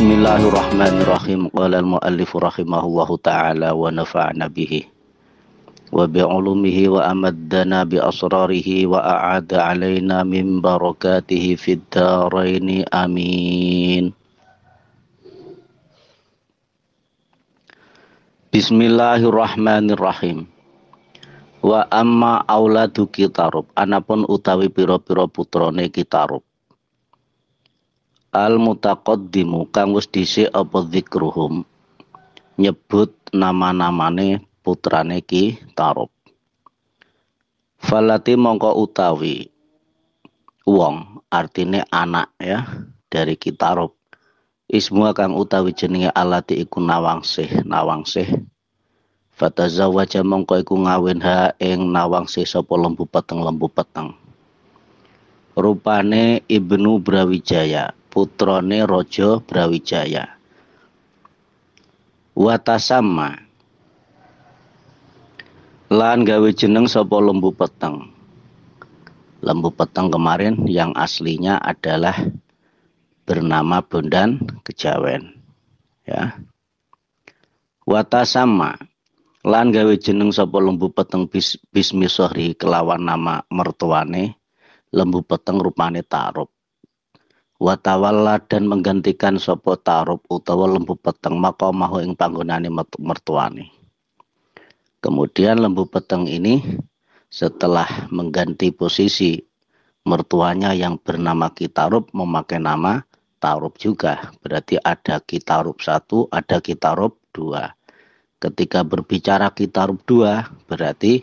Bismillahirrahmanirrahim. Qala al-muallif rahimahullahu ta'ala wa nafa'na bihi wa bi'ulumihi wa amaddana bi asrarihi wa a'ada alaina min barakatihi fid dharaini amin. Bismillahirrahmanirrahim. Wa amma auladu kitarub, anapun utawi pira-pira putrane kitarub. Al mutaqaddimu kang wis dhisik apa dzikruhum, nyebut nama-namane putrane kitarub. Falati mongko utawi wong, artine anak ya dari kitarub. Ismu kang utawi jenenge alati iku nawangsih. Fatazawwaja mongko iku ngawin ha ing nawangsih sapa lembu peteng. Rupane Ibnu Brawijaya, putrane Raja Brawijaya. Watasama lan gawe jeneng sapa lembu peteng. Lembu peteng kemarin yang aslinya adalah bernama Bondan Kejawen. Ya. Watasama lan gawe jeneng sapa lembu peteng bismi sohri kelawan nama mertuane lembu peteng rupane Tarub. Watawalla dan menggantikan sapa Tarub utawa lembu peteng maqamahu ing panggonane mertuane. Kemudian lembu peteng ini setelah mengganti posisi mertuanya yang bernama Kitarub memakai nama Tarub juga. Berarti ada Kitarub 1, ada Kitarub 2. Ketika berbicara Kitarub 2 berarti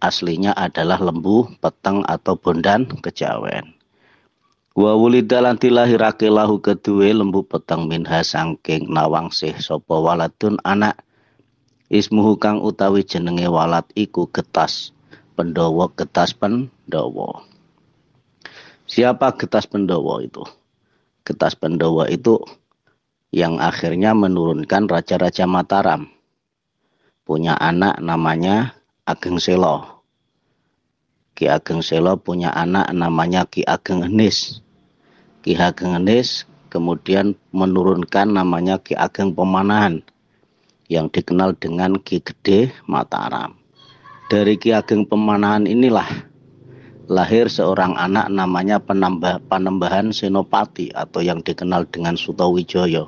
aslinya adalah lembu peteng atau Bondan Kejawen. Wa wulida lan dilahirake lahu kedue lembu peteng minha sangking nawangsih sapa waladun anak. Ismuhu kang utawi jenenge walad iku Getas Pendowo. Siapa Getas Pendowo itu? Getas Pendowo itu yang akhirnya menurunkan Raja-Raja Mataram. Punya anak namanya Ageng Selo. Ki Ageng Selo punya anak namanya Ki Ageng Henis. Ki Ageng Henis kemudian menurunkan namanya Ki Ageng Pemanahan yang dikenal dengan Ki Gede Mataram. Dari Ki Ageng Pemanahan inilah lahir seorang anak namanya Panembahan Senopati atau yang dikenal dengan Sutawijaya.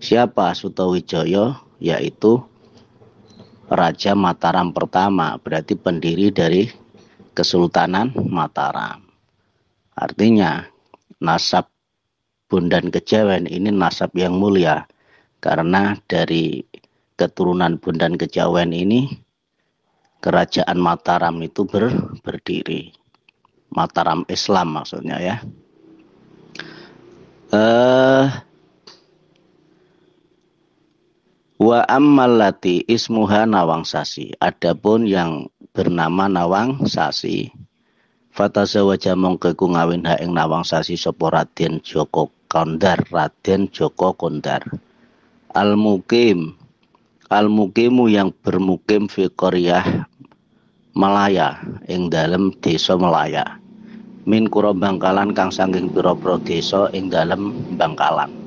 Siapa Sutawijaya? Yaitu Raja Mataram pertama, berarti pendiri dari Kesultanan Mataram. Artinya nasab Bondan Kejawen ini nasab yang mulia karena dari keturunan Bondan Kejawen ini kerajaan Mataram itu berdiri. Mataram Islam maksudnya ya. Wa ammallati ismuha Nawangsasi. Adapun yang bernama Nawangsasi, fatazawaja mongko iku ngawin ha ing Nawangsasi sapa Raden Joko Kondar. Al-mukimu yang bermukim fi qaryah Malaya ing dalem desa Malaya. Min kura Bangkalan kang saking pira-pira desa ing dalem Bangkalan.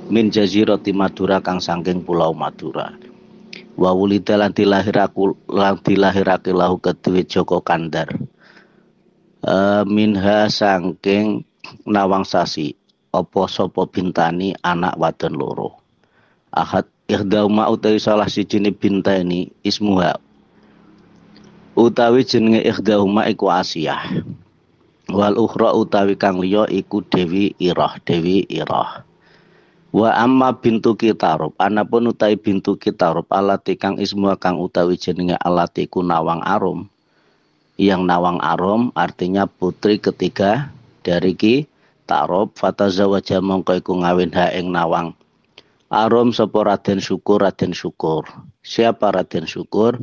Min jazirati Madura kang saking pulau Madura. Wa wulida lan dilahirake lahu kedue Joko Kandar. Minha saking Nawangsasi apa sapa bintani anak wadon loro. Ahad ihdauma utawi salah sijine bintani ismuha. Utawi jenenge ihdauma iku Asiyah. Wal ukhra utawi kang liya iku Dewi Irah. Wa amma bintu Kitarub, anapun utawi bintu Kitarub alati kang ismu kang utawi jenenge alati ku Nawang Arum. Yang Nawang Arum artinya putri ketiga dari Kitarub. Fatazawaja mongko iku ngawin ha ing Nawang Arum sapa Raden Syukur. Siapa Raden Syukur?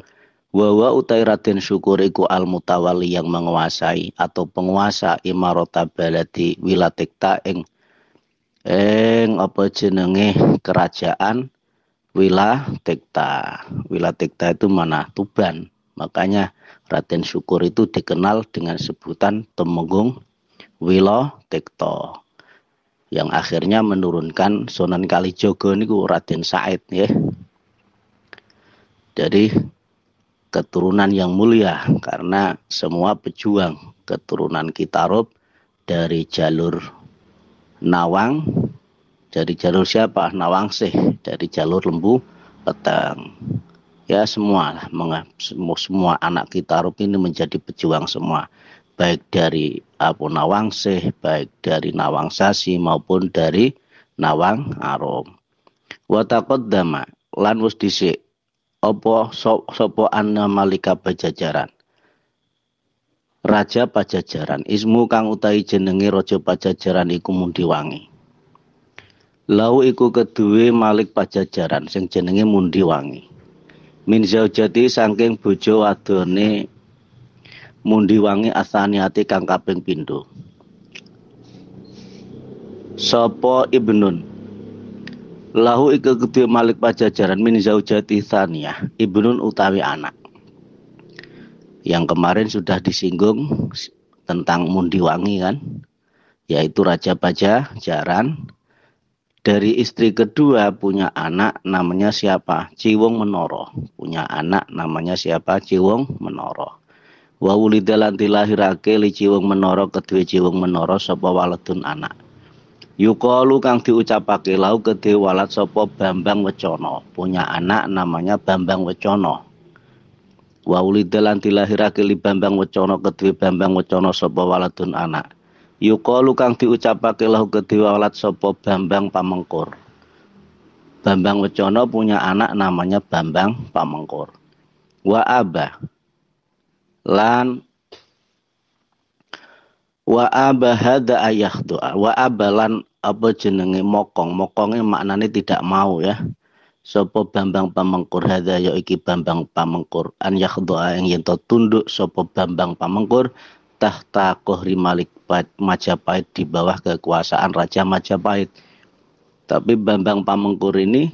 Wa utawi Raden Syukur iku al-mutawali yang menguasai atau penguasa Imarata Baladi Wilatikta ing apa jenenge kerajaan Wilatikta. Wilatikta itu mana? Tuban. Makanya Raden Syukur itu dikenal dengan sebutan Temenggung Wilatikta. yang akhirnya menurunkan Sunan Kalijaga niku Raden Said ya. Jadi keturunan yang mulia karena semua pejuang keturunan Kitarub dari jalur Nawang, dari jalur siapa? Nawangsih, dari jalur Lembu Peteng. Ya semua anak Kitarub ini menjadi pejuang semua. Baik dari Nawangsih, baik dari Nawangsasi maupun dari Nawang Arum. Wa taqaddama lan wis dhisik apa sapa anna malika Pajajaran. Raja Pajajaran ismu kang utahi jenenge raja Pajajaran iku Mundiwangi. Lau iku keduwe Malik Pajajaran sing jenenge Mundiwangi. Min zaujati saking bojo wadone Mundiwangi asaniati kang kaping pindho. Sapa ibnun lahu iku kedue Malik Pajajaran min zaujati tsaniyah, ibnun utawi anak. Yang kemarin sudah disinggung tentang Mundiwangi kan, yaitu Raja Pajajaran. Dari istri kedua punya anak namanya siapa? Ciwung Menoro. Punya anak namanya siapa? Ciwung Menoro. Wa wulida lan dilahirake li Ciwung Menoro kedue Ciwung Menoro sapa waledun anak. Yuqalu kang diucapake lau kedue walad sapa Bambang Wecana. Punya anak namanya Bambang Wecana. Wa wulida lan dilahirake li Bambang Wecana kedue Bambang Wecana sapa waledun anak. Yuqalu kang diucapake lahu kedue walad sapa Bambang Pamengkur. Bambang Wecana punya anak namanya Bambang Pamengkur. Wa aba hada ayah doa. Wa abalan apa jenenge mokong. Mokonge maknane tidak mau ya. Sapa Bambang Pamengkur hada ya iki Bambang Pamengkur. An yakhdoa ing yen tunduk sapa Bambang Pamengkur tahta Kohri Malik Majapahit, di bawah kekuasaan Raja Majapahit. Tapi Bambang Pamengkur ini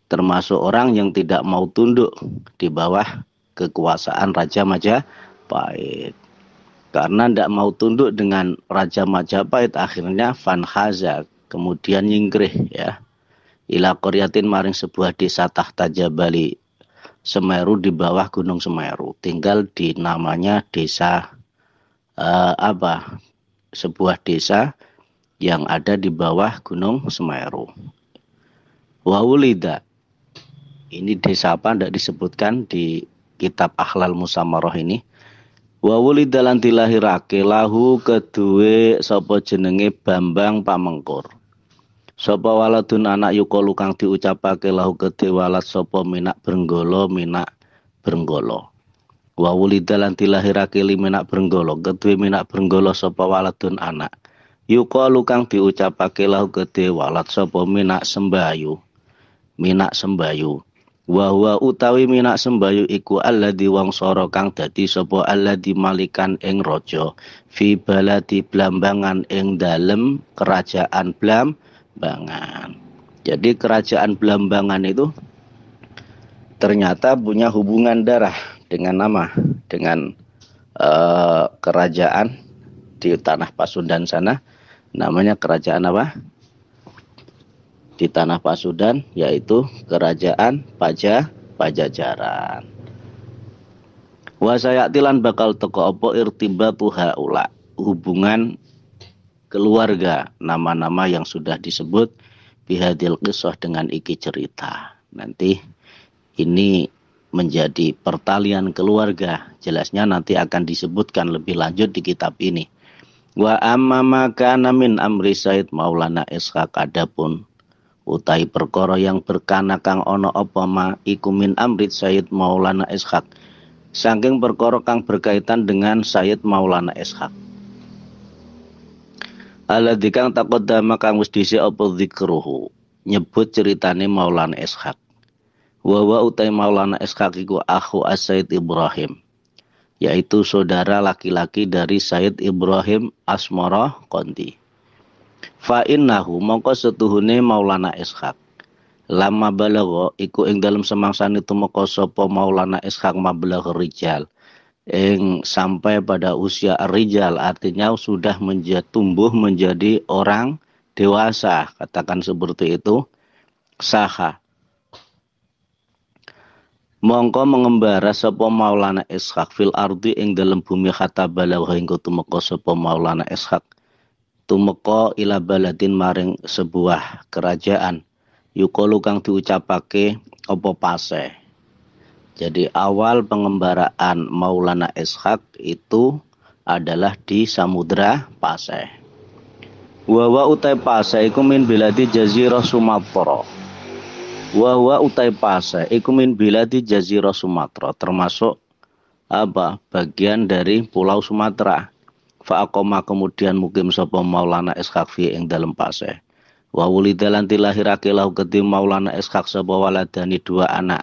termasuk orang yang tidak mau tunduk di bawah kekuasaan Raja Majapahit. Karena tidak mau tunduk dengan Raja Majapahit, akhirnya fanhaza, kemudian nyingkrih ya. Ila Qaryatin maring sebuah desa tahta Jabali Semeru, di bawah Gunung Semeru. Tinggal di namanya desa sebuah desa yang ada di bawah Gunung Semeru. Wawulida, ini desa apa tidak disebutkan di kitab Akhlal Musamarah ini. Wawulida lan dilahirake lahu kedue sapa jenenge Bambang Pamengkur. Sapa waladun anak yuqalu kang diucapake lahu kedue walad sapa Minak Brenggala Minak Brenggala. Wa wulida lan dilahirake li Minak Brenggala kedue Minak Brenggala sapa waladun anak. Yuqalu kang diucapake lahu kedue walad sapa Minak Sembayu. Minak Sembayu. Wa huwa utawi Minak Sembayu iku alladzi wangsara kang dadi sapa alladzi malikan ing raja fi baladi Blambangan ing dalem kerajaan Blambangan. Jadi kerajaan Blambangan itu ternyata punya hubungan darah dengan kerajaan di tanah Pasundan sana. Namanya kerajaan apa? Di tanah Pasundan, yaitu kerajaan Pajajaran. Wa sayatilan bakal teko apa irtibatu haula, hubungan keluarga, nama-nama yang sudah disebut bihadil qisah dengan iki cerita. Nanti ini menjadi pertalian keluarga, jelasnya nanti akan disebutkan lebih lanjut di kitab ini. Wa amma makana min amri Said Maulana Ishaq, adapun utai perkara yang berkana kang ana apa ma iku min amrit Sayyid Maulana Ishaq, saking perkara kang berkaitan dengan Sayyid Maulana Ishaq. Alladzi kang taqaddama kang wis dhisik apa zikruhu, nyebut ceritane Maulana Ishaq. Wa utai Maulana Ishaq iku akhu Sayyid Ibrahim, yaitu saudara laki-laki dari Sayyid Ibrahim Asmara Konti. Fa innahu mongko setuhune Maulana Ishaq lama balagha iku ing dalem semangsane tumeka sapa Maulana Ishaq mablagh rijal, ing sampai pada usia rijal, artinya sudah tumbuh menjadi orang dewasa, katakan seperti itu, saha. Mongko mengembara sapa Maulana Ishaq fil ardi ing dalem bumi hatta balagha hingga tumeka sapa Maulana Ishaq tumeka ila baladin maring sebuah kerajaan yukalu kang diucapake apa Paseh. Jadi awal pengembaraan Maulana Ishaq itu adalah di Samudra Paseh. Wa utai Paseh iku min biladi jazirah Sumatera. Wa utai Paseh iku min biladi jazirah Sumatera, termasuk apa? Bagian dari Pulau Sumatera. Fa'aqoma kemudian mukim sapa Maulana Ishaq fi ing dalem Paseh. Wa wulida lan dilahirake lahu kedhi Maulana Ishaq sapa waladani dua anak.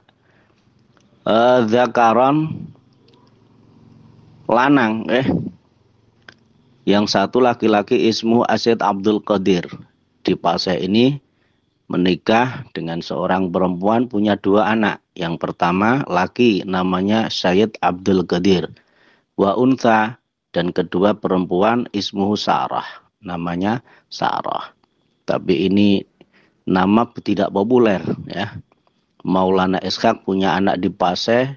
Zakaron lanang yang satu laki-laki ismu Asyid Abdul Qadir. Di Paseh ini menikah dengan seorang perempuan, punya dua anak. Yang pertama laki namanya Syed Abdul Qadir. Wa untha, dan kedua perempuan ismuhu Sarah, namanya Sarah. Tapi ini nama tidak populer ya. Maulana Ishaq punya anak di Paseh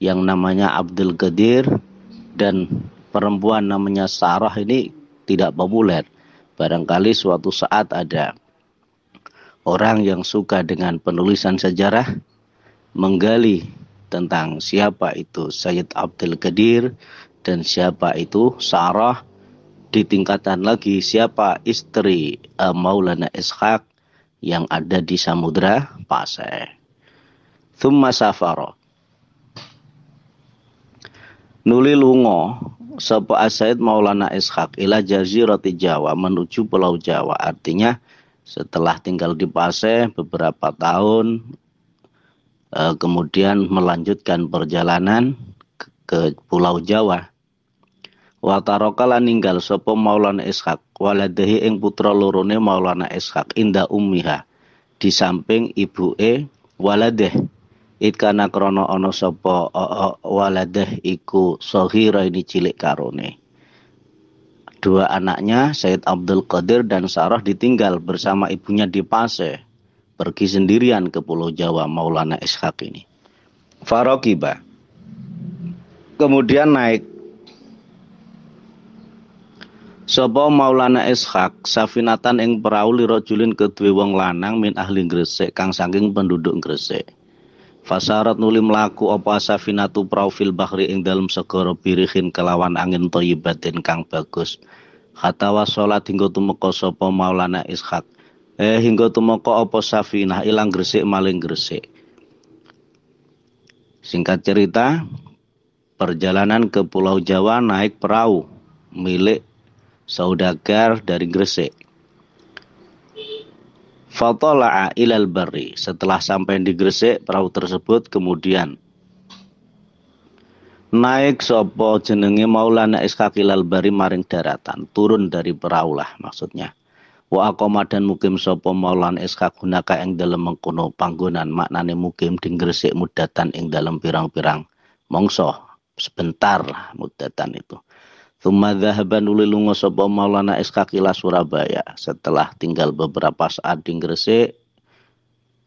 yang namanya Abdul Qadir, dan perempuan namanya Sarah ini tidak populer. Barangkali suatu saat ada orang yang suka dengan penulisan sejarah menggali tentang siapa itu Syed Abdul Qadir dan siapa itu Sarah, ditingkatkan lagi siapa istri Maulana Ishaq yang ada di Samudra Paseh. Thumma safara. Nuli lunga sapa Asyid Maulana Ishaq ila jazirati Jawa, menuju Pulau Jawa. Artinya setelah tinggal di Paseh beberapa tahun, kemudian melanjutkan perjalanan ke Pulau Jawa. Wa tarokala ninggal sapa Maulana Ishaq waladahi ing putra lorone Maulana Ishaq inda ummiha, di samping ibuke waladeh. Ikana krono ana sapa waladeh iku saghira ini cilik karone. Dua anaknya Syed Abdul Qadir dan Sarah ditinggal bersama ibunya di Paseh, pergi sendirian ke Pulau Jawa Maulana Ishaq ini. Farokiba, kemudian naik sapa Maulana Ishaq safinatan ing perahu lirajulin kedue wong lanang min ahli Gresik kang saking penduduk Gresik. Fasarat nuli mlaku apa safinatu perahu fil bahri ing dalem segara birihin kelawan angin thayyibatin kang bagus. Hatta wasolat hingga tumeka sapa Maulana Ishaq hingga tumeka apa safinah ilang Gresik maling Gresik. Singkat cerita, perjalanan ke Pulau Jawa naik perahu milik saudagar dari Gresik. Fatala'a ilal barri, setelah sampai di Gresik, perahu tersebut kemudian naik sapa jenenge Maulana Ishaq ilal barri maring daratan, turun dari perahu lah maksudnya. Wa aqama dan mukim sapa Maulana Ishaq gunaka ing dalem mengkono panggonan, maknane mukim di Gresik mudatan ing dalem pirang-pirang mangsa, sebentar lah mudatan itu. Tsumma dzahaba nuli lunga sapa Maulana Ishaq ila Surabaya, setelah tinggal beberapa saat di Gresik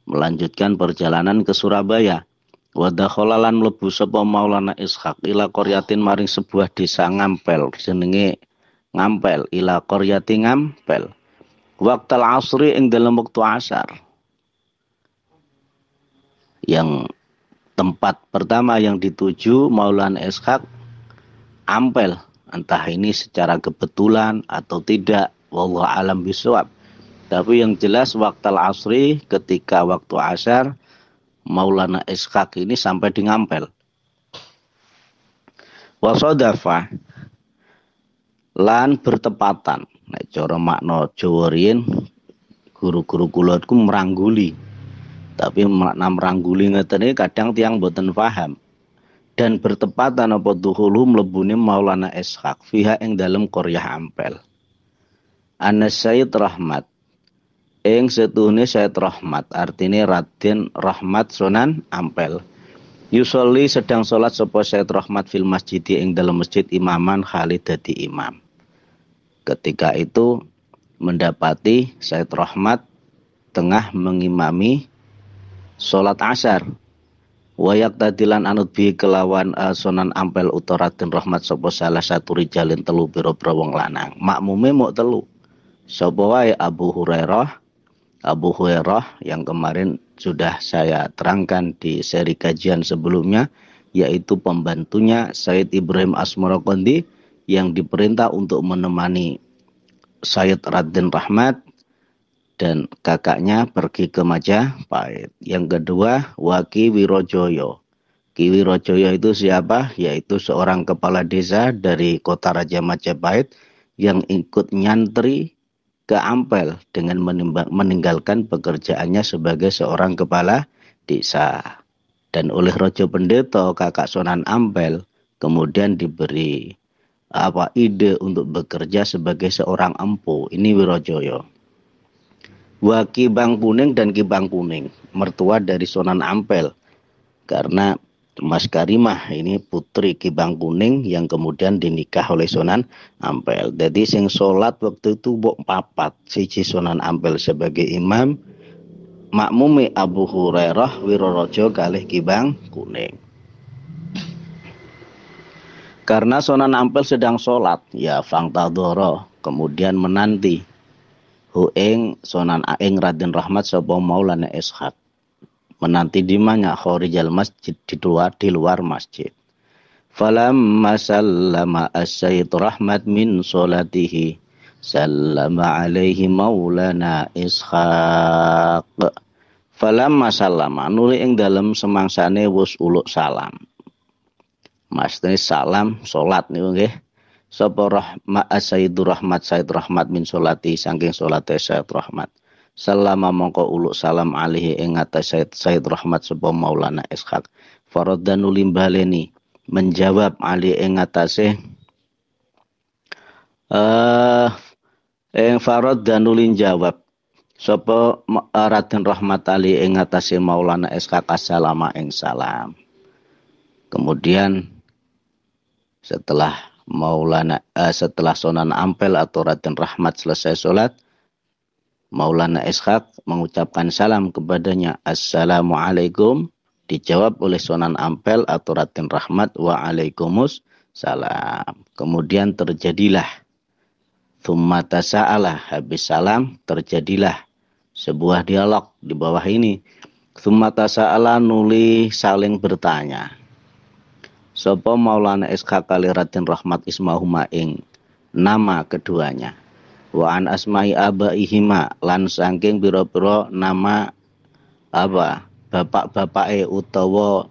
melanjutkan perjalanan ke Surabaya. Wa dakhala lan mlebu sapa Maulana Ishaq ila qaryatin maring sebuah desa Ngampel, jenenge Ngampel, ila qaryati Ngampel. Waqtal asri ing dalam waktu asar. Yang tempat pertama yang dituju Maulana Ishaq Ampel. Entah ini secara kebetulan atau tidak, wallahu alam bisawab. Tapi yang jelas waqtal asri, ketika waktu asar, Maulana Ishaq ini sampai di Ngampel. Wasadafa lan bertepatan. Nek cara makna Jawa riyin guru-guru kula iku merangguli. Tapi makna merangguli ngeten iki kadang tiyang boten paham. Dan bertepatan apa duhulu mlebune Maulana Ishaq fiha ing dalem qaryah Ampel. Ana Sayyid Rahmat ing setuhune Sayyid Rahmat, artine Raden Rahmat Sunan Ampel. Yusolli sedang salat sapa Sayyid Rahmat fil masjid ing dalem masjid imaman Khalid dadi imam. Ketika itu mendapati Said Rahmat tengah mengimami sholat asar. Wayak tadilan anut bi kelawan Sunan Ampel utawa Raden Rahmat sapa salah satu rijalin telu pira-pira wong lanang. Makmume muk telu. Sapa wae Abu Hurairah yang kemarin sudah saya terangkan di seri kajian sebelumnya, yaitu pembantunya Said Ibrahim Asmaraqandi yang diperintah untuk menemani Said Raden Rahmat dan kakaknya pergi ke Majapahit. Yang kedua, Waki Wirojoyo. Ki Wirojoyo itu siapa? Yaitu seorang kepala desa dari kota Raja Majapahit yang ikut nyantri ke Ampel dengan meninggalkan pekerjaannya sebagai seorang kepala desa. Dan oleh Rojo Pendeto, kakak Sunan Ampel, kemudian diberi ide untuk bekerja sebagai seorang empu. Ini Wirojoyo. Waki Bang Kuning dan Ki Bang Kuning, mertua dari Sunan Ampel. Karena Mas Karimah ini putri Ki Bang Kuning yang kemudian dinikah oleh Sunan Ampel. Jadi sing salat waktu itu mbok papat, siji Sunan Ampel sebagai imam, makmumi Abu Hurairah, Wirorojo kalih Ki Bang Kuning. Karena Sunan Ampel sedang sholat, ya fangtadoro, kemudian menanti Hueng Sunan Aeng Raden Rahmat sapa Maulana Ishaq. Menanti di mana? Khorijal masjid, di luar masjid. Falamma sallama as-Sayyid Rahmat min sholatihi sallama alaihi Maulana Ishaq. Falamma sallama nuli ing dalem semangsane wus uluk salam. Maksudnya salam salat niku nggih. Sapa Sayyidur Rahmat Said Rahmat min sholati saking sholate Said Rahmat. Salama mongko uluk salam alihi ing atas Said Rahmat sapa Maulana Ishaq. Faraddan nulimbaleni menjawab ali ing atase Faraddan nulin jawab sapa Raden Rahmat ali ing atase Maulana Ishaq assalama ing salam. Kemudian setelah Sunan Ampel atau Raden Rahmat selesai sholat, Maulana Ishaq mengucapkan salam kepadanya, Assalamualaikum. Dijawab oleh Sunan Ampel atau Raden Rahmat, Waalaikumsalam. Kemudian terjadilah Thumma tasa'alah, habis salam terjadilah sebuah dialog di bawah ini. Thumma tasa'alah nuli saling bertanya. Sapa Maulana Ishaq kali Raden Rahmat ismahuma ing nama keduanya. Wa an asma'i abaihima lan saking pira-pira nama bapak-bapake utawa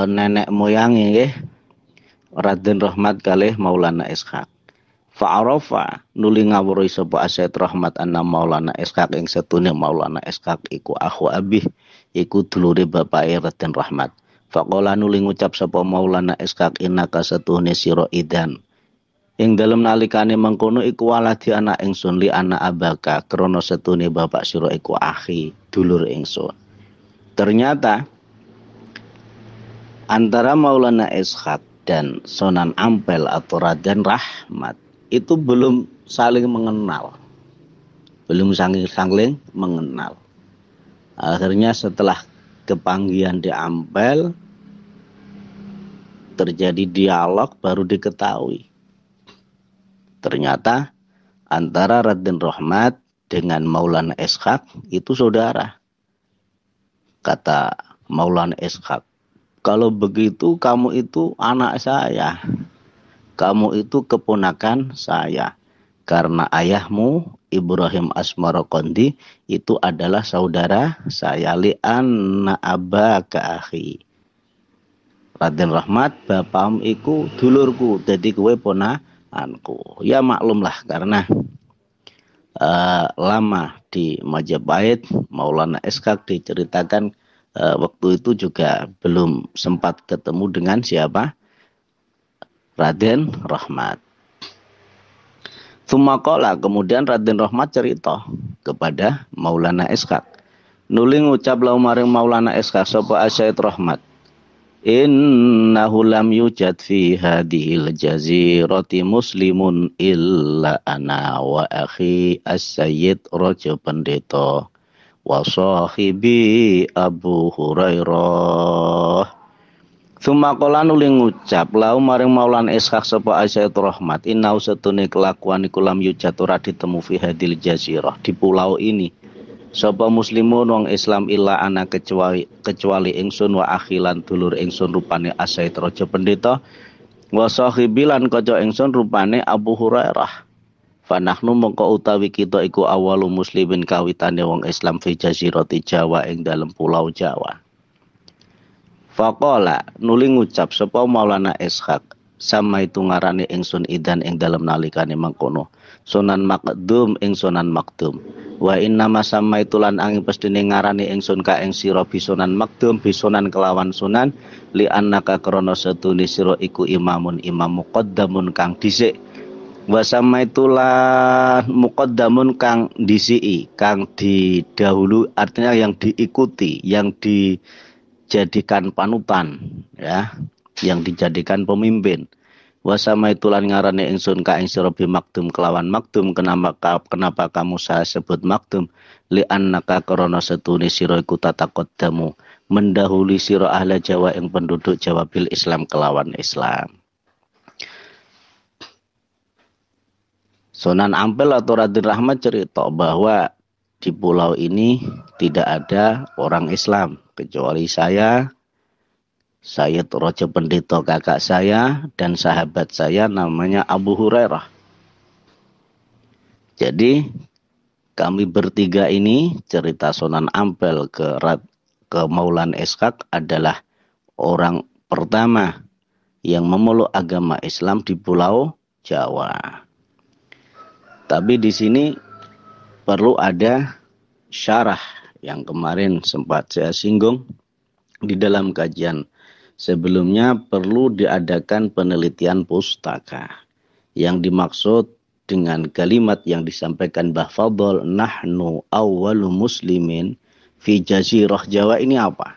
nenek moyange nggih Raden Rahmat kalih Maulana Ishaq. Fa'arafa nuli ngawruhi sapa Said Rahmat anna Maulana Ishaq ing setune Maulana Ishaq iku akhu abih, iku dulure bapake Raden Rahmat. Faqala nuli ngucap sapa Maulana Ishaq innaka satune sira idan. Ing dalem nalikane mengkono iku waladi anak ingsun li anak abaka krana setune bapak sira iku akhi, dulur ingsun. Ternyata antara Maulana Ishaq dan Sunan Ampel atau Raden Rahmat itu belum saling mengenal. Belum saling mengenal. Akhirnya setelah kepanggihan di Ampel terjadi dialog baru diketahui. Ternyata antara Raden Rahmat dengan Maulana Ishaq itu saudara. Kata Maulana Ishaq, kalau begitu kamu itu anak saya. Kamu itu keponakan saya. Karena ayahmu Ibrahim Asmaraqandi itu adalah saudara saya, li anna abaka akhi. Raden Rahmat, bapakmu iku dulurku, jadi kowe ponakanku. Ya maklumlah karena lama di Majapahit, Maulana Ishaq diceritakan waktu itu juga belum sempat ketemu dengan siapa? Raden Rahmat. Tsumaqala, kemudian Raden Rahmat cerita kepada Maulana Ishaq. Nuli ngucap lau maring Maulana Ishaq sapa Said Rahmat. Innahu lam yujad fi hadhil jazirati muslimun illa ana wa akhi as-sayyid Raja Pendeta wa sahibi Abu Hurairah. Suma qala nuli ngucap lau maring Maulan Ishaq sapa Asyad Rahmat inna usatune kelakuan iku lam yujad ora ditemu fi hadhil jazirah di pulau ini. Sapa muslimun wong Islam illa ana kecuali ingsun wa akhilan dulur ingsun rupane Asaid Raja Pendeta wa sahibi lan kanca ingsun rupane Abu Hurairah. Fanahnu mongko utawi kita iku awalu muslimin kawitane wong Islam fi jazirati Jawa ing dalem pulau Jawa. Faqala nuli ngucap sapa Maulana Ishaq sama itu ngarane ingsun idan ing dalem nalikane mangkono Sunan Makdum ing Sunan Makdum. Wa inna ma sama itulan angin pestine ngarani ingsun ka ing sira Sunan Makdum Sunan kelawan Sunan li annaka krana setune sira iku imamun imam muqaddamun kang dhisik. Wa sama itulan muqaddamun kang disiki kang didahulu artinya yang diikuti yang dijadikan panutan ya yang dijadikan pemimpin. Wasama itulan ngarane ingsun ka ing sira Makdum kelawan Makdum kenapa kamu saya sebut Makdum li annaka krana setune sira iku tataqaddamu mendahului sira ahli Jawa ing penduduk Jawa bil Islam kelawan Islam. Sunan Ampel atau Raden Rahmat cerita bahwa di pulau ini tidak ada orang Islam kecuali saya Raja Pendeta kakak saya dan sahabat saya namanya Abu Hurairah. Jadi kami bertiga ini cerita Sunan Ampel ke Maulan Ishaq adalah orang pertama yang memeluk agama Islam di Pulau Jawa. Tapi di sini perlu ada syarah yang kemarin sempat saya singgung di dalam kajian. Sebelumnya perlu diadakan penelitian pustaka. Yang dimaksud dengan kalimat yang disampaikan Mbah Fadl, nahnu awwalu muslimin fi jazirah Jawa ini apa?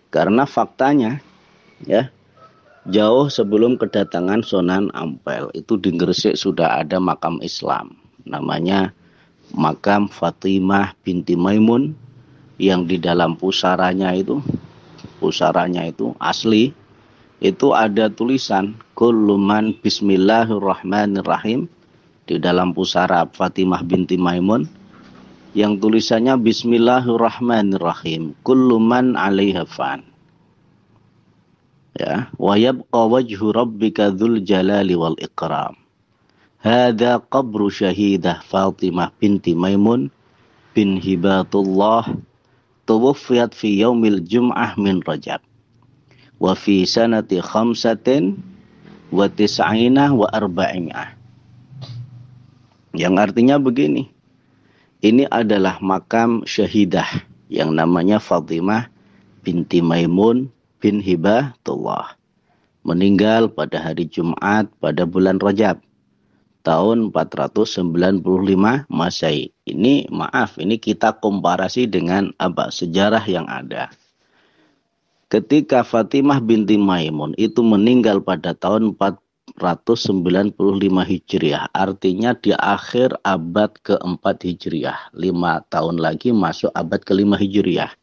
Karena faktanya ya jauh sebelum kedatangan Sunan Ampel itu di Gresik sudah ada makam Islam. Namanya makam Fatimah binti Maimun yang di dalam pusaranya itu asli itu ada tulisan kulluman bismillahirrahmanirrahim di dalam pusara Fatimah binti Maimun yang tulisannya bismillahirrahmanirrahim kulluman 'alaiha fan ya wa yabqa wajhu rabbika dzul jalali wal ikram hadza qabru syahidah Fatimah binti Maimun bin Hibatullah tuwufiyat fi yaumil jum'ah min Rajab wa fi sanati khamsatin wa tis'ina wa arba'imah. Yang artinya begini, ini adalah makam syahidah yang namanya Fatimah binti Maimun bin Hibatullah, meninggal pada hari Jumat pada bulan Rajab tahun 495 Masehi. Ini kita komparasi dengan sejarah yang ada. Ketika Fatimah binti Maimun itu meninggal pada tahun 495 Hijriah, artinya di akhir abad ke-4 Hijriah. 5 tahun lagi masuk abad ke-5 Hijriah.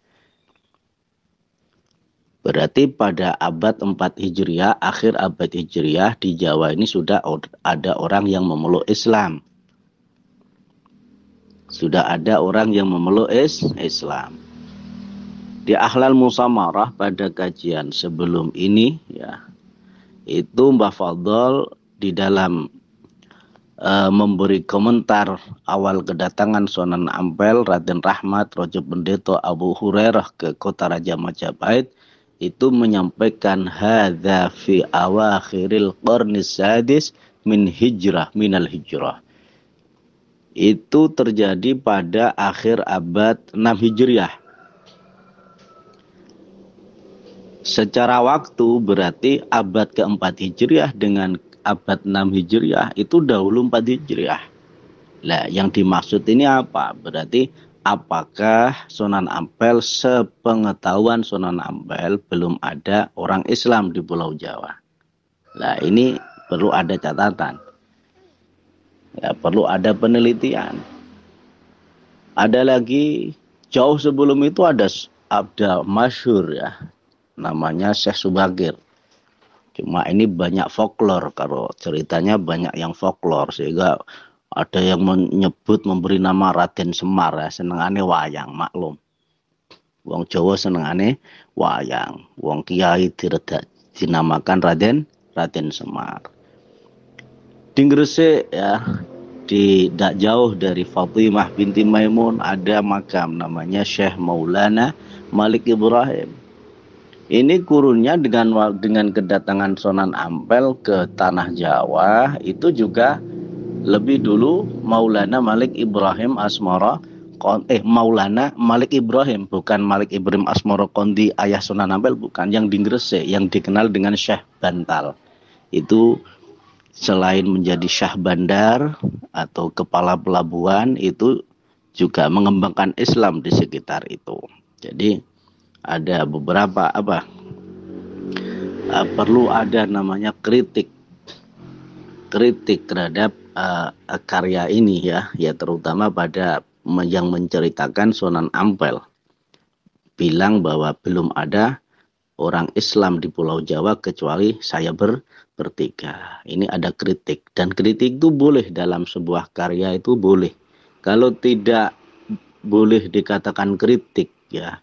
Berarti pada abad 4 Hijriah, akhir abad Hijriah di Jawa ini sudah ada orang yang memeluk Islam. Sudah ada orang yang memeluk Islam. Di Ahlal Musamarah pada kajian sebelum ini ya, itu Mbah Fadl di dalam memberi komentar awal kedatangan Sunan Ampel Raden Rahmat Raja Pendeta Abu Hurairah ke kota Raja Majapahit itu menyampaikan hadza fi awakhiril qarnis sadis minal hijrah. Itu terjadi pada akhir abad 6 Hijriah. Secara waktu berarti abad ke-4 Hijriah dengan abad 6 Hijriah itu dahulu 4 Hijriah. Nah, yang dimaksud ini apa? Berarti apakah Sunan Ampel, sepengetahuan Sunan Ampel belum ada orang Islam di Pulau Jawa. Nah ini perlu ada catatan, ya perlu ada penelitian. Ada lagi jauh sebelum itu ada masyhur ya, namanya Syekh Subagir. Cuma ini banyak folklor, kalau ceritanya banyak yang folklor, sehingga ada yang menyebut memberi nama Raden Semar ya, senengane wayang, maklum. Wong Jawa senengane wayang, wong kiai dinamakan Raden Semar. Di Gresik ya, tidak jauh dari Fatimah binti Maimun ada makam namanya Syekh Maulana Malik Ibrahim. Ini kurunnya dengan kedatangan Sunan Ampel ke tanah Jawa itu juga lebih dulu Maulana Malik Ibrahim Asmara Maulana Malik Ibrahim, bukan Malik Ibrahim Asmara Kondi ayah Sunan Ampel, bukan, yang di Gresik yang dikenal dengan Syekh Bantal. Itu selain menjadi Syah Bandar atau kepala pelabuhan, itu juga mengembangkan Islam di sekitar itu. Jadi ada beberapa perlu ada namanya kritik terhadap karya ini ya terutama pada yang menceritakan Sunan Ampel bilang bahwa belum ada orang Islam di Pulau Jawa kecuali saya bertiga. Ini ada kritik, dan kritik itu boleh dalam sebuah karya, itu boleh. Kalau tidak boleh dikatakan kritik ya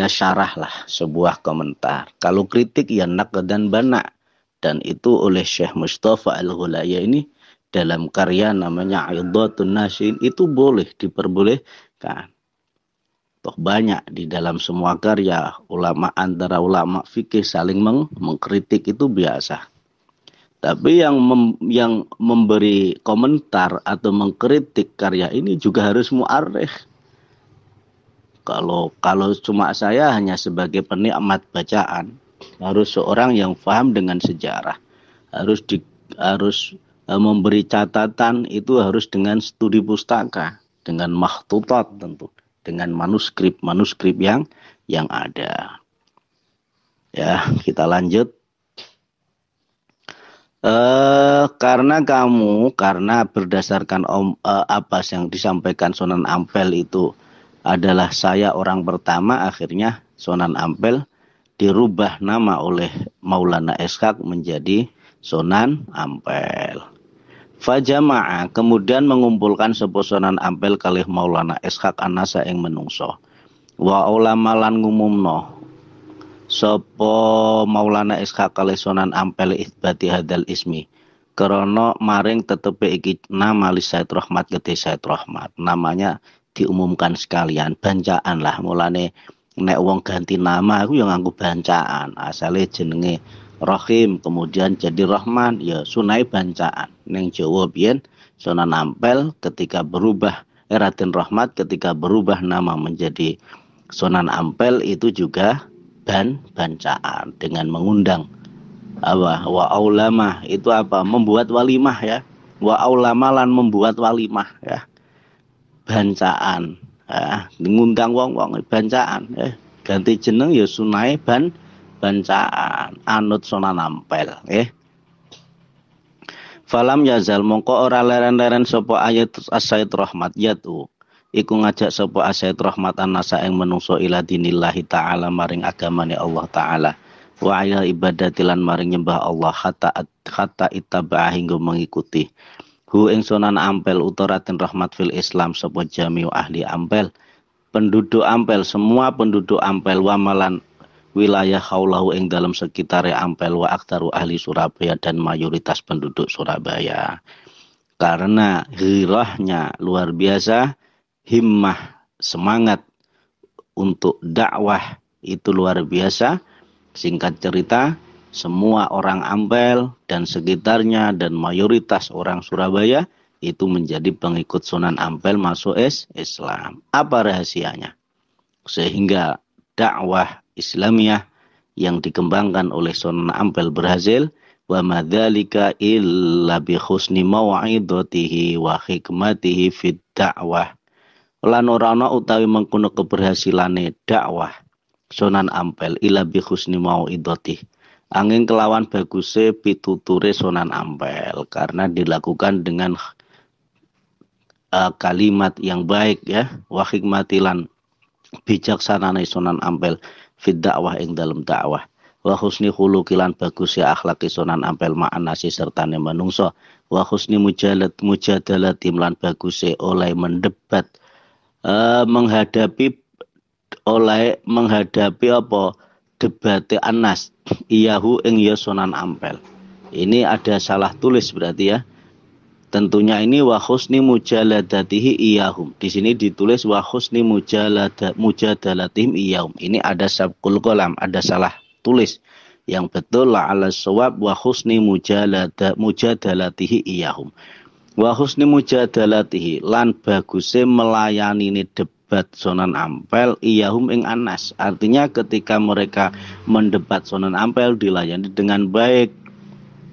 syarah lah, sebuah komentar. Kalau kritik ya naqd dan bana, dan itu oleh Syekh Mustafa Al-Ghulaya ini dalam karya namanya Idhatun Nasin, itu boleh, diperbolehkan. Toh banyak di dalam semua karya ulama, antara ulama fikih saling mengkritik, itu biasa. Tapi yang memberi komentar atau mengkritik karya ini juga harus mu'arrikh. Kalau cuma saya hanya sebagai penikmat bacaan, harus seorang yang paham dengan sejarah, harus memberi catatan, itu harus dengan studi pustaka, dengan makhtutat tentu, dengan manuskrip yang ada. Ya, kita lanjut. Karena berdasarkan apa yang disampaikan Sunan Ampel itu adalah saya orang pertama, akhirnya Sunan Ampel dirubah nama oleh Maulana Ishaq menjadi Sunan Ampel. Fajama'a, kemudian mengumpulkan sapa Sunan Ampel kalih Maulana Ishaq anasa ing menungso. Wa ulama lan ngumumno sapa Maulana Ishaq kalih Sunan Ampel itsbati hadal ismi, karena maring tetepe iki nama li Said Rahmat gede Said Rahmat, namanya diumumkan sekalian, bancaan lah. Mulane nek wong ganti nama aku yang nganggo bancaan, asale jenenge Rahim kemudian jadi Rahman, ya sunai bancaan. Ning Jawa biyen Sunan Ampel ketika berubah Raden Rahmat ketika berubah nama menjadi Sunan Ampel itu juga bancaan dengan mengundang wa aulama, itu membuat walimah ya, wa aulama lan membuat walimah ya, bancaan, ngundang wong-wong bancaan, ganti jeneng ya sunai bancaan anut Sunan Ampel. Falam yazal, mongko ora leren-leren sapa ayat As-Said Rahmat yatu iku ngajak sapa As-Said Rahmat anasa ing menungso ila dinillahi ta'ala maring agamane Allah Ta'ala, wa ila ibadati lan maring nyembah Allah, kata ittaba hingga mengikuti hu ing Sunan Ampel utaratin rahmat fil Islam sapa jami'u ahli Ampel, penduduk Ampel, semua penduduk Ampel, wa malan wilayah haulahu ing dalam sekitare Ampel, wa aktaru ahli Surabaya dan mayoritas penduduk Surabaya. Karena ghirahnya luar biasa, himmah semangat untuk dakwah itu luar biasa. Singkat cerita, semua orang Ampel dan sekitarnya dan mayoritas orang Surabaya itu menjadi pengikut Sunan Ampel, masuk Islam. Apa rahasianya? Sehingga dakwah Islamiyah yang dikembangkan oleh Sunan Ampel berhasil. Wa madzalika illa bi husni mau'idatihi wa hikmatihi fid da'wah lan ora ana utawi mengkono keberhasilane dakwah Sunan Ampel ila bi husni mau'idati angin kelawan baguse pituture Sunan Ampel karena dilakukan dengan kalimat yang baik ya wa hikmatilan bijaksanane Sunan Ampel fid dakwah ing dalam dakwah wa husni khuluqilan bagus ya akhlaki Sunan Ampel ma'anasi sertane manungsa wa husni mujadalatim lan bagus oleh mendebat menghadapi apa debate anas iyahu ing ya Sunan Ampel. Ini ada salah tulis berarti ya. Tentunya ini wa husni mujaladatihi iyahum. Di sini ditulis wa husni mujadalatihim iyahum. Ini ada sabqul qalam, ada salah tulis. Yang betul la ala shawab wa husni mujadalatihi iyahum. Wa husni mujadalatihi lan baguse melayani ini debat Sunan Ampel iyahum ing Anas. Artinya ketika mereka mendebat Sunan Ampel dilayani dengan baik.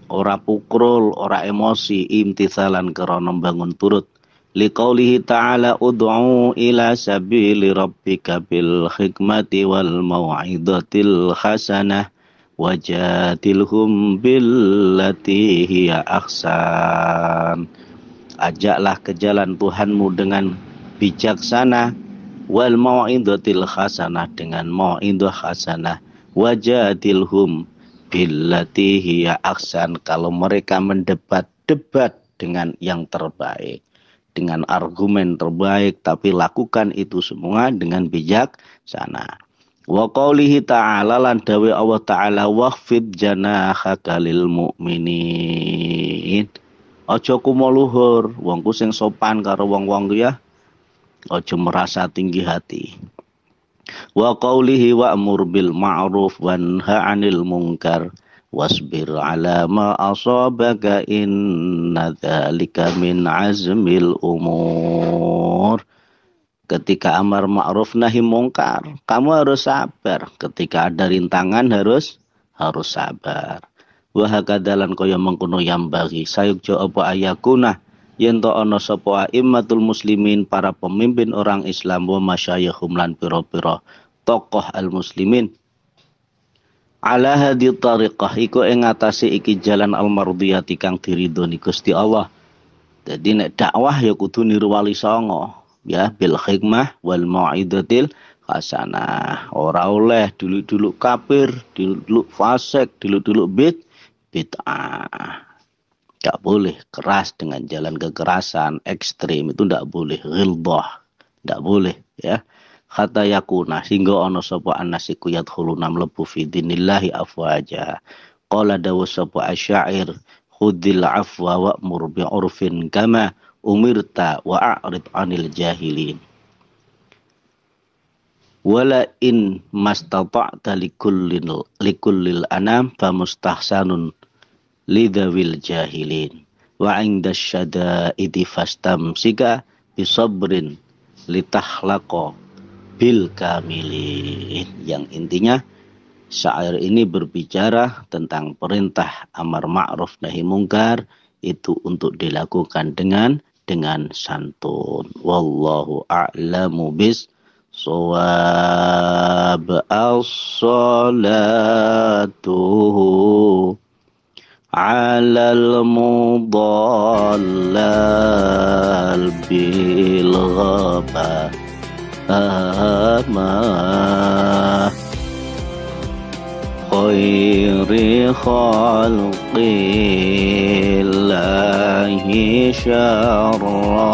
Ora pukrul, ora emosi, imtithalan karena bangun turut. Liqaulihi ta'ala ud'u ila sabili rabbika bil hikmati wal mau'izatil hasanah wajadilhum billati hiya ahsan. Ajaklah ke jalan Tuhanmu dengan bijaksana wal mau'izatil hasanah dengan mau'izah hasanah wajadilhum billati hiya ahsan. Kalau mereka mendebat dengan yang terbaik, dengan argumen terbaik, tapi lakukan itu semua dengan bijaksana. Wa qaulihi ta'ala lan dawe Allah ta'ala waqfid janahaka lil mu'minin. Aja kumuluhur, wongku sing sopan karo wong-wong ya. Aja merasa tinggi hati. Wa qawlihi wa'mur bil ma'ruf wanha 'anil munkar wasbir 'ala ma asabaka inna dzalika min azmil umur. Ketika amar ma'ruf nahi munkar, kamu harus sabar. Ketika ada rintangan harus sabar. Wa hakadalan kaya mengkono yang bagi sayukjo apa ayakuna yen to ana sapa immatul muslimin para pemimpin orang Islam wa masyayikhum lan pira-pira tokoh al muslimin ala hadi tariqah iku ing ngatasi iki jalan al mardhiyati kang diridhoni Gusti Allah. Jadi nek dakwah ya kudu niru wali songo ya bil hikmah wal mau'izatil hasanah. Ora oleh dulu kafir, dulu fasik, dulu bid'ah. Gak boleh keras dengan jalan kekerasan ekstrim, itu ndak boleh. Ghildah ndak boleh ya. Kata yakuna hingga ana sapa annasiku yadkhuluna mlebu fi dinillahi afwaja. Qala dawu sapa asyair khudhil afwa wa'mur bi'urfin kama umirta wa'rid 'anil jahilin. Wala in mastata'ta likullil anam famustahsanun lidawil jahilin wa 'inda syada'idi fastamsika bisabrin litakhlaqa bil kamilin. Yang intinya syair ini berbicara tentang perintah amar ma'ruf nahi mungkar itu untuk dilakukan dengan santun. Wallahu a'lamu bis shawab. As-salatu alal mudallal bil ghaba khairi khalqillahi syarra